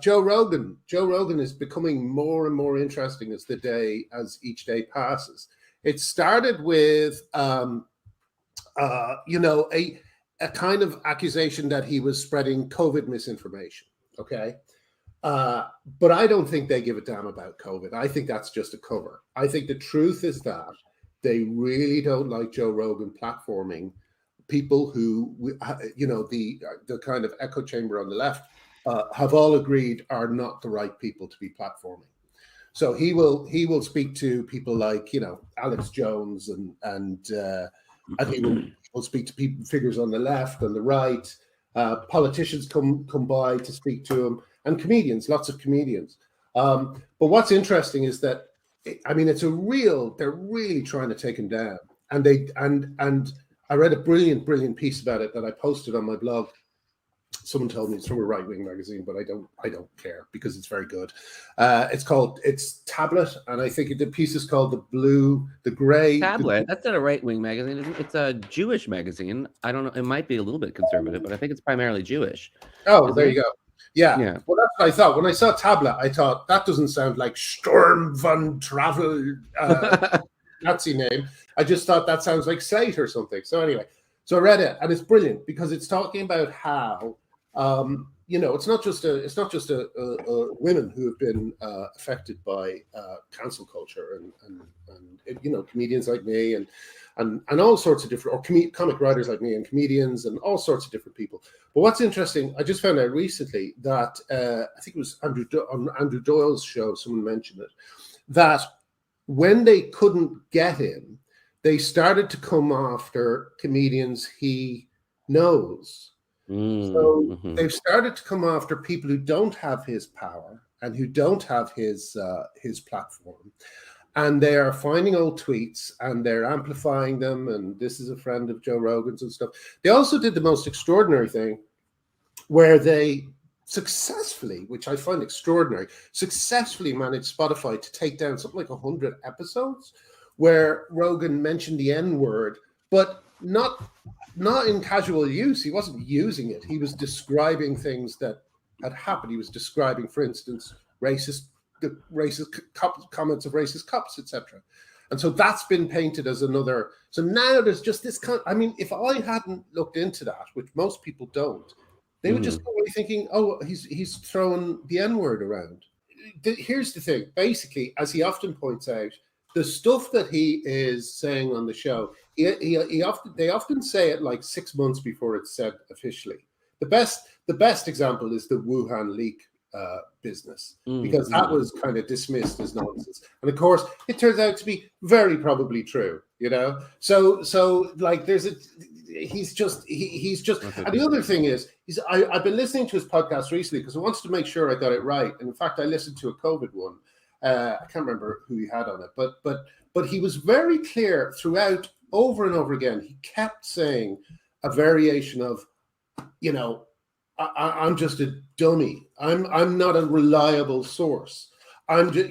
Joe Rogan is becoming more and more interesting as each day passes. It started with a kind of accusation that he was spreading COVID misinformation. Okay. But I don't think they give a damn about COVID. I think that's just a cover. I think the truth is that they really don't like Joe Rogan platforming people who, the kind of echo chamber on the left have all agreed are not the right people to be platforming. So he will speak to people like, Alex Jones and he will speak to figures on the left and the right. Politicians come by to speak to him, and comedians, lots of comedians. But what's interesting is that, they're really trying to take him down. And I read a brilliant piece about it that I posted on my blog. Someone told me it's from a right-wing magazine, but I don't care because it's very good. It's Tablet, and I think the piece is called the Gray. Tablet. That's not a right-wing magazine. It's a Jewish magazine. I don't know. It might be a little bit conservative, but I think it's primarily Jewish. Oh, there you go. Yeah. Well, that's what I thought. When I saw Tablet, I thought that doesn't sound like Sturm von Travel Nazi name. I just thought that sounds like Slate or something. So anyway, so I read it, and it's brilliant because it's talking about how it's not just women who have been affected by cancel culture and comedians like me and all sorts of different, or comic writers like me and comedians and all sorts of different people. But what's interesting, I just found out recently that I think it was on Andrew Doyle's show, someone mentioned it, that when they couldn't get him, they started to come after comedians he knows. So they've started to come after people who don't have his power and who don't have his platform, and they are finding old tweets and they're amplifying them. And this is a friend of Joe Rogan's and stuff. They also did the most extraordinary thing, where they successfully, which I find extraordinary, successfully managed Spotify to take down something like 100 episodes where Rogan mentioned the N-word, but not in casual use. He wasn't using it. He was describing things that had happened. He was describing, for instance, racist comments of racist cops, etc. And so that's been painted as another. So now there's just this kind. If I hadn't looked into that, which most people don't, they would just go away thinking, "Oh, he's throwing the N-word around." Here's the thing. Basically, as he often points out, the stuff that he is saying on the show, they often say it like 6 months before it's said officially. The best example is the Wuhan leak business, because that was kind of dismissed as nonsense, and of course it turns out to be very probably true. So like he's just. And the other thing is, I've been listening to his podcast recently because I wanted to make sure I got it right, and in fact I listened to a COVID one. I can't remember who he had on it, but he was very clear throughout, over and over again. He kept saying a variation of, I'm just a dummy. I'm not a reliable source. I'm just,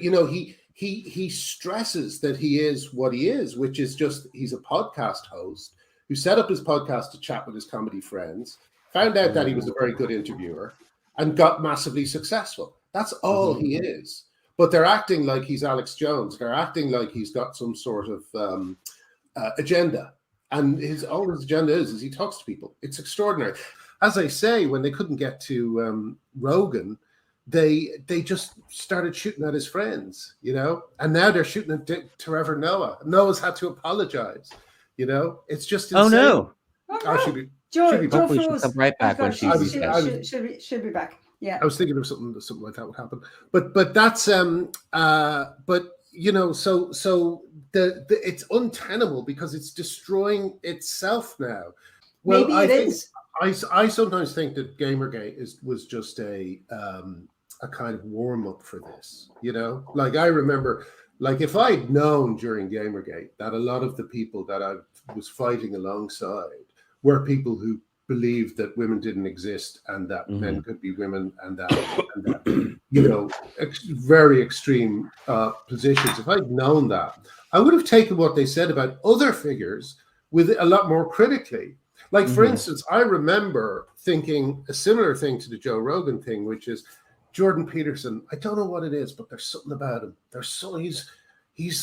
he stresses that he is what he is, which is just, he's a podcast host who set up his podcast to chat with his comedy friends, found out that he was a very good interviewer, and got massively successfll. That's all he is. But they're acting like he's Alex Jones. They're acting like he's got some sort of agenda. And all his agenda is he talks to people. It's extraordinary. As I say, when they couldn't get to Rogan, they just started shooting at his friends, and now they're shooting at Trevor Noah. Noah's had to apologize. It's just insane. Oh no! Joe Hopefully she'll come right back when she'll be back. Yeah, I was thinking of something like that would happen, but that's so it's untenable because it's destroying itself now. Well, maybe it is. I sometimes think that Gamergate was just a kind of warm up for this. Like I remember, like if I'd known during Gamergate that a lot of the people that I was fighting alongside were people who believed that women didn't exist and that men could be women and that very extreme positions. If I'd known that, I would have taken what they said about other figures with a lot more critically. Like, for instance, I remember thinking a similar thing to the Joe Rogan thing, which is Jordan Peterson, I don't know what it is, but there's something about him. There's so he's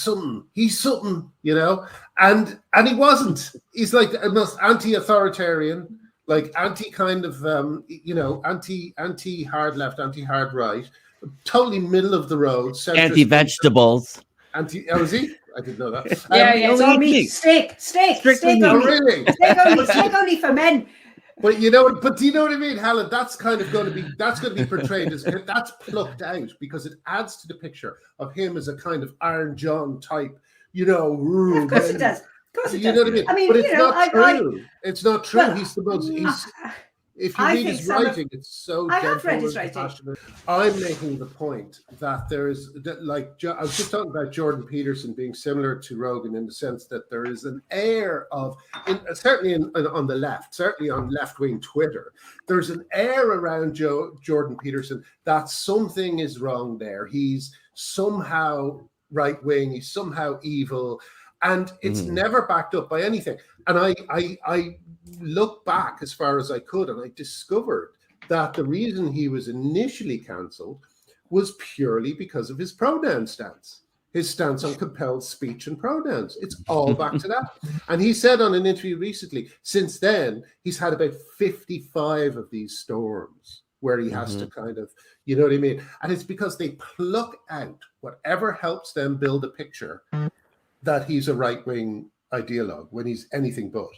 something, you know, and he wasn't. He's like the most anti-authoritarian, like anti kind of you know, anti hard left, anti hard right, totally middle of the road, anti vegetables. Oh, is he? I didn't know that. Yeah, it's all meat. Steak only. Oh, really? Steak only for men. But you know, do you know what I mean, Helen? That's kind of going to be portrayed as that's plucked out because it adds to the picture of him as a kind of Iron John type, you know. Of course it does. Of course it does. Know what I mean? I mean, but it's not true. It's not true. Well, he's the most. If you read his writing, it's so. I have read his writing. Passionate. I'm making the point that there's like I was just talking about Jordan Peterson being similar to Rogan in the sense that there is an air of, certainly on the left, certainly on left-wing Twitter, there's an air around Jordan Peterson that something is wrong there. He's somehow right-wing. He's somehow evil. And it's never backed up by anything. And I look back as far as I could, and I discovered that the reason he was initially cancelled was purely because of his pronoun stance, his stance on compelled speech and pronouns. It's all back to that. And he said on an interview recently, since then, he's had about 55 of these storms where he has to kind of, you know what I mean? And it's because they pluck out whatever helps them build a picture that he's a right-wing ideologue when he's anything but.